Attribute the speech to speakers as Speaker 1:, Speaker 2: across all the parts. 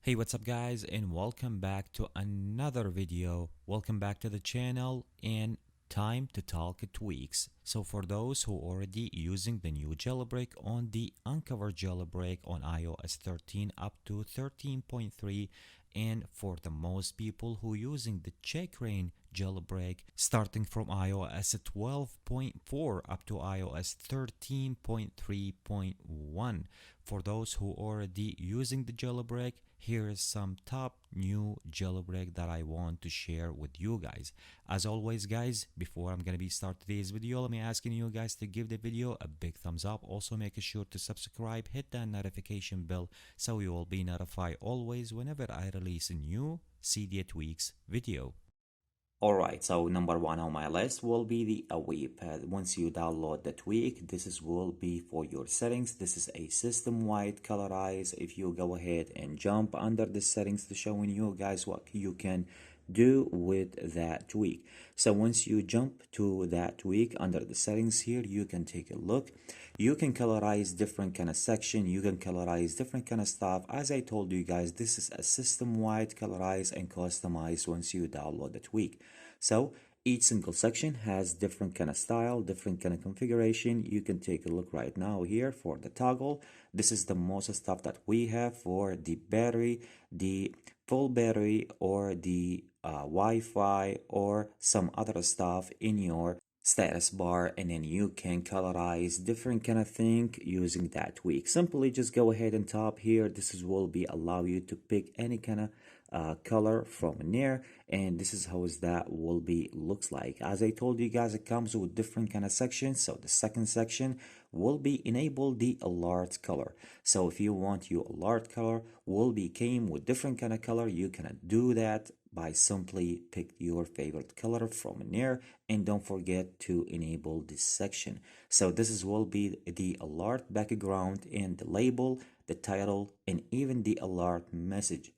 Speaker 1: Hey, what's up guys, and welcome back to another video. Welcome back to the channel and time to talk tweaks. So for those who already using the new jailbreak on the Unc0ver jailbreak on iOS 13 up to 13.3, and for the most people who using the Checkra1n jailbreak starting from iOS 12.4 up to iOS 13.3.1. For those who already using the jailbreak, here is some top new jailbreak that I want to share with you guys. As always guys, before I'm gonna start today's video, let me asking you guys to give the video a big thumbs up. Also make sure to subscribe, hit that notification bell so you will be notified always whenever I release a new Cydia tweaks video. Alright, so number one on my list will be the Owip. Once you download the tweak, will be for your settings. This is a system-wide colorize. If you go ahead and jump under the settings to showing you guys what you can do with that tweak. So once you jump to that tweak under the settings here, you can take a look. You can colorize different kind of section. You can colorize different kind of stuff. As I told you guys, this is a system-wide colorize and customize once you download the tweak. So each single section has different kind of style, different kind of configuration. You can take a look right now here for the toggle. This is the most stuff that we have for the battery, the full battery, or the Wi-Fi, or some other stuff in your status bar, and then you can colorize different kind of thing using that tweak. Simply just go ahead and tap here. Will be allow you to pick any kind of color from near, and this is how that will be looks like. As I told you guys, it comes with different kind of sections. So the second section will be enable the alert color. So if you want your alert color will be came with different kind of color, you can do that by simply pick your favorite color from near, and don't forget to enable this section. So will be the alert background and the label, the title, and even the alert message.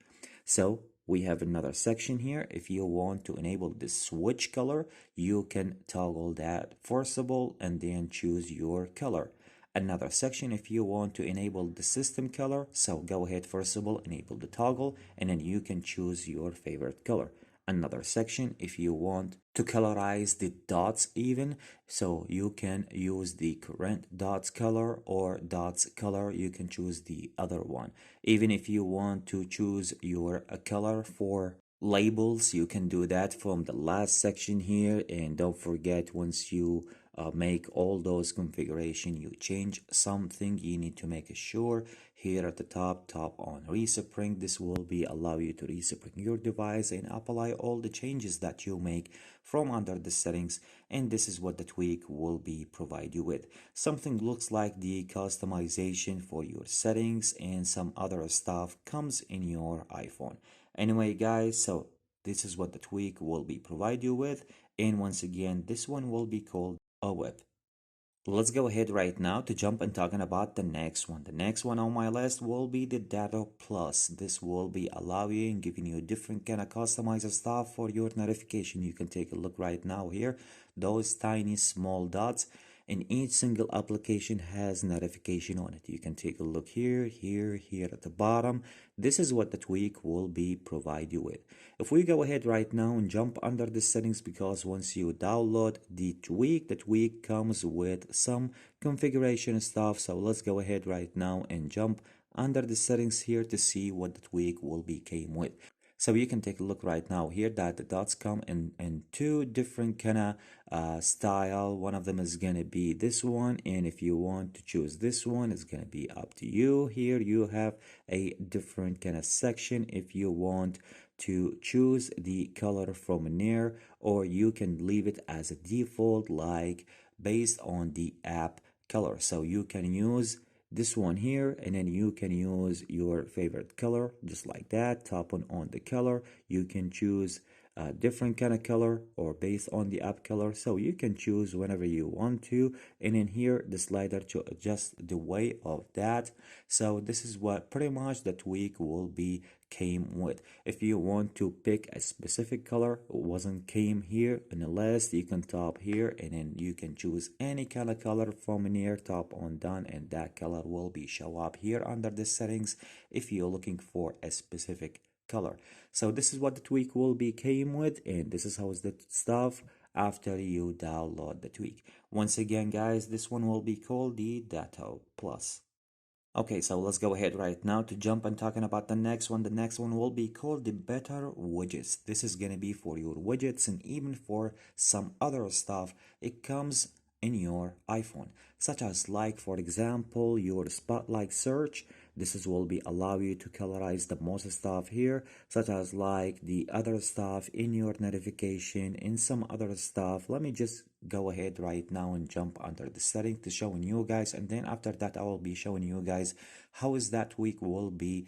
Speaker 1: So we have another section here. If you want to enable the switch color, you can toggle that forcible and then choose your color. Another section if you want to enable the system color, so go ahead forcible, enable the toggle, and then you can choose your favorite color. Another section if you want to colorize the dots even, so you can use the current dots color or dots color. You can choose the other one. Even if you want to choose your color for labels, you can do that from the last section here. And don't forget, once you make all those configuration, you change something, you need to make sure here at the top on respring. This will be allow you to respring your device and apply all the changes that you make from under the settings, and this is what the tweak will be provide you with. Something looks like the customization for your settings, and some other stuff comes in your iPhone. Anyway guys, so this is what the tweak will be provide you with, and once again this one will be called Owip. Let's go ahead right now to jump and talking about the next one. The next one on my list will be the DataPlus. This will be allowing and giving you different kind of customized stuff for your notification. You can take a look right now here. Those tiny small dots, and each single application has notification on it. You can take a look here at the bottom. This is what the tweak will be provide you with. If we go ahead right now and jump under the settings, because once you download the tweak comes with some configuration stuff. So let's go ahead right now and jump under the settings here to see what the tweak will be came with. So you can take a look right now here that the dots come in two different kind of style. One of them is gonna be this one, and if you want to choose this one, it's gonna be up to you. Here you have a different kind of section if you want to choose the color from near, or you can leave it as a default, like based on the app color. So you can use this one here, and then you can use your favorite color just like that. Tap on the color. You can choose different kind of color or based on the app color, so you can choose whenever you want to. And in here the slider to adjust the way of that. So this is what pretty much the tweak will be came with. If you want to pick a specific color, it wasn't came here in the list, you can tap here and then you can choose any kind of color from near top on done, and that color will be show up here under the settings if you're looking for a specific color. So this is what the tweak will be came with, and this is how is the stuff after you download the tweak. Once again guys, this one will be called the DataPlus. Okay, so let's go ahead right now to jump and talking about the next one. The next one will be called the BetterWidgets. This is gonna be for your widgets and even for some other stuff. It comes in your iPhone, such as like for example your spotlight search. This is will be allow you to colorize the most stuff here, such as like the other stuff in your notification and some other stuff. Let me just go ahead right now and jump under the setting to showing you guys, and then after that I will be showing you guys how is that week will be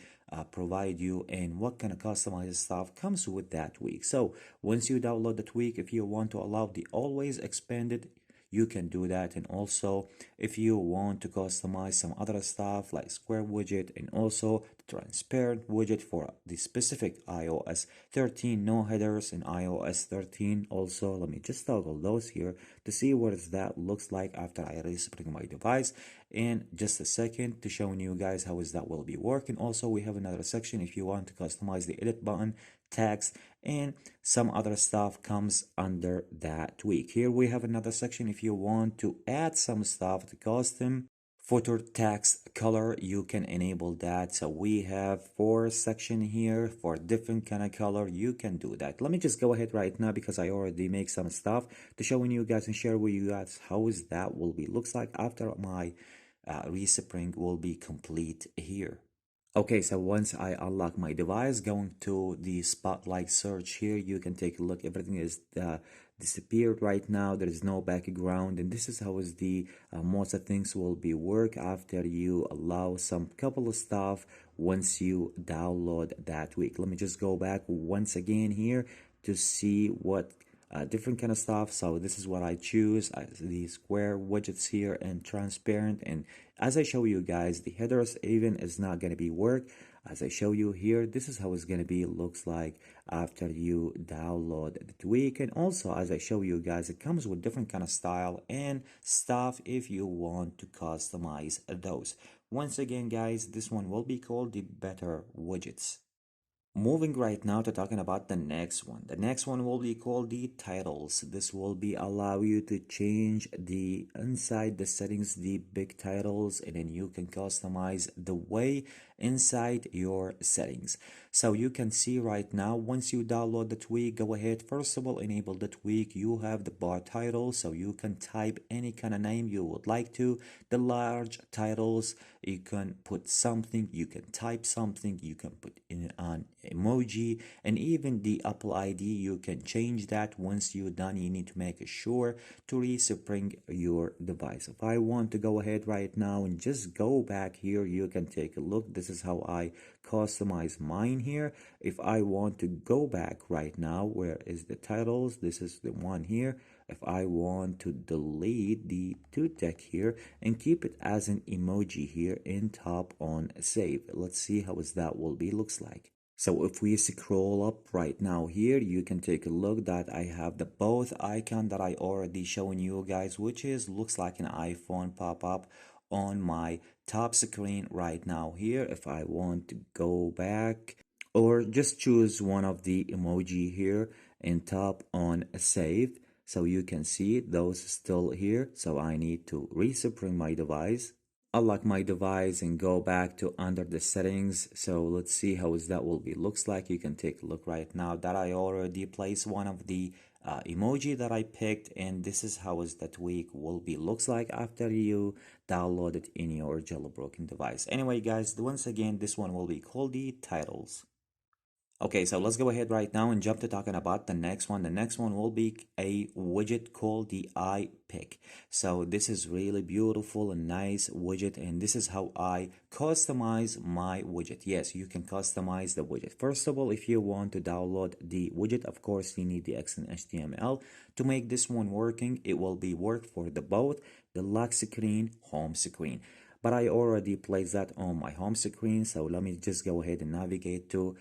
Speaker 1: provide you and what kind of customized stuff comes with that week. So once you download the tweak, if you want to allow the always expanded, you can do that. And also if you want to customize some other stuff like square widget and also the transparent widget for the specific iOS 13 no headers and iOS 13 also, let me just toggle those here to see what that looks like after I respring my device in just a second to showing you guys how is that will be working. Also we have another section if you want to customize the edit button, text, and some other stuff comes under that tweak. Here we have another section if you want to add some stuff to custom footer text color, you can enable that. So we have 4 section here for different kind of color, you can do that. Let me just go ahead right now because I already make some stuff to showing you guys and share with you guys how is that will be looks like after my respring will be complete here. Okay, so once I unlock my device, going to the spotlight search here, you can take a look. Everything is disappeared right now. There is no background, and this is how is the most of things will be work after you allow some couple of stuff once you download that week. Let me just go back once again here to see what different kind of stuff. So this is what I choose, the square widgets here and transparent. And as I show you guys, the headers even is not going to be work. As I show you here, this is how it's going to be looks like after you download the tweak. And also as I show you guys, it comes with different kind of style and stuff if you want to customize those. Once again guys, this one will be called the BetterWidgets. Moving right now to talking about the next one. The next one will be called the titles. This will be allow you to change the inside the settings, the big titles, and then you can customize the way inside your settings. So you can see right now, once you download the tweak, go ahead, first of all, enable the tweak. You have the bar title, so you can type any kind of name you would like to. The large titles, you can put something, you can type something, you can put in an emoji, and even the Apple ID, you can change that. Once you're done, you need to make sure to respring your device. If I want to go ahead right now and just go back here, you can take a look. This is how I customize mine here. If I want to go back right now, where is the titles? This is the one here. If I want to delete the two tech here and keep it as an emoji here in top on save, let's see how is that will be looks like. So if we scroll up right now here, you can take a look that I have the both icon that I already shown you guys, which is looks like an iPhone pop-up on my top screen right now here. If I want to go back or just choose one of the emoji here and tap on save, so you can see those still here. So I need to respring my device, unlock my device, and go back to under the settings. So let's see how is that will be looks like. You can take a look right now that I already placed one of the emoji that I picked, and this is how is that tweak will be looks like after you download it in your jailbroken device. Anyway guys, once again, this one will be called the titles. Okay, so let's go ahead right now and jump to talking about the next one. The next one will be a widget called the iPick. So this is really beautiful and nice widget, and this is how I customize my widget. Yes, you can customize the widget. First of all, if you want to download the widget, of course, you need the XML to make this one working. It will be work for the both the lock screen, home screen. But I already placed that on my home screen, so let me just go ahead and navigate to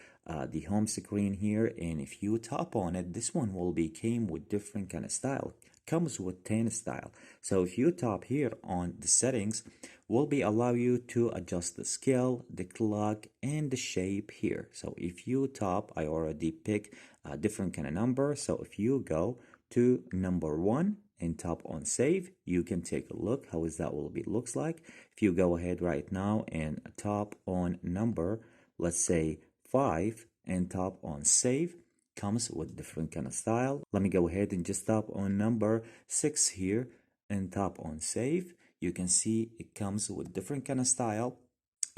Speaker 1: the home screen here, and if you tap on it, this one will be came with different kind of style, comes with 10 style. So if you tap here on the settings, will be allow you to adjust the scale, the clock, and the shape here. So if you tap, I already pick a different kind of number, so if you go to number 1 and tap on save, you can take a look how is that will be looks like. If you go ahead right now and tap on number, let's say 5, and tap on save, comes with different kind of style. Let me go ahead and just tap on number 6 here and tap on save. You can see it comes with different kind of style,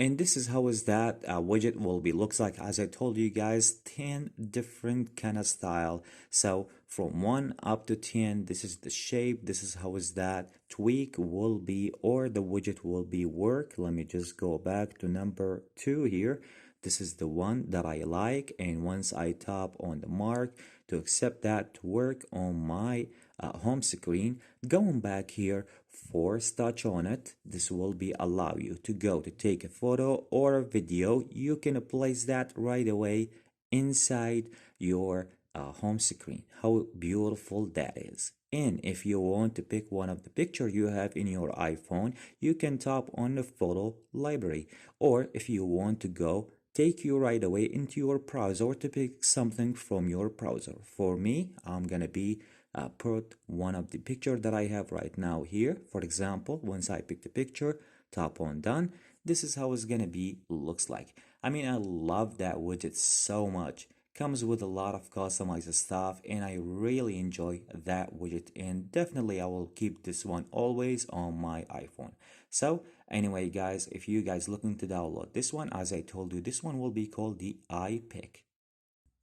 Speaker 1: and this is how is that widget will be looks like. As I told you guys, 10 different kind of style. So from 1 up to 10, this is the shape. This is how is that tweak will be, or the widget will be work. Let me just go back to number 2 here. This is the one that I like, and once I tap on the mark to accept that to work on my home screen, going back here, force touch on it, this will be allow you to go to take a photo or a video. You can place that right away inside your home screen. How beautiful that is. And if you want to pick one of the picture you have in your iPhone, you can tap on the photo library, or if you want to go take you right away into your browser to pick something from your browser. For me, I'm gonna be put one of the picture that I have right now here. For example, once I pick the picture, tap on done, this is how it's gonna be looks like. I mean, I love that widget so much. Comes with a lot of customized stuff, and I really enjoy that widget, and definitely I will keep this one always on my iPhone. So anyway guys, if you guys looking to download this one, as I told you, this one will be called the iPick.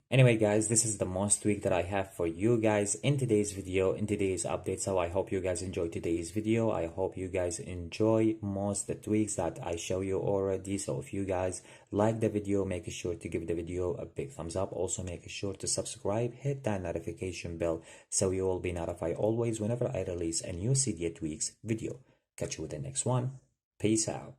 Speaker 1: Anyway guys, this is the most tweak that I have for you guys in today's video, in today's update. So I hope you guys enjoyed today's video. I hope you guys enjoy most the tweaks that I show you already. So if you guys like the video, make sure to give the video a big thumbs up. Also make sure to subscribe, hit that notification bell so you will be notified always whenever I release a new Cydia tweaks video. Catch you with the next one. Peace out.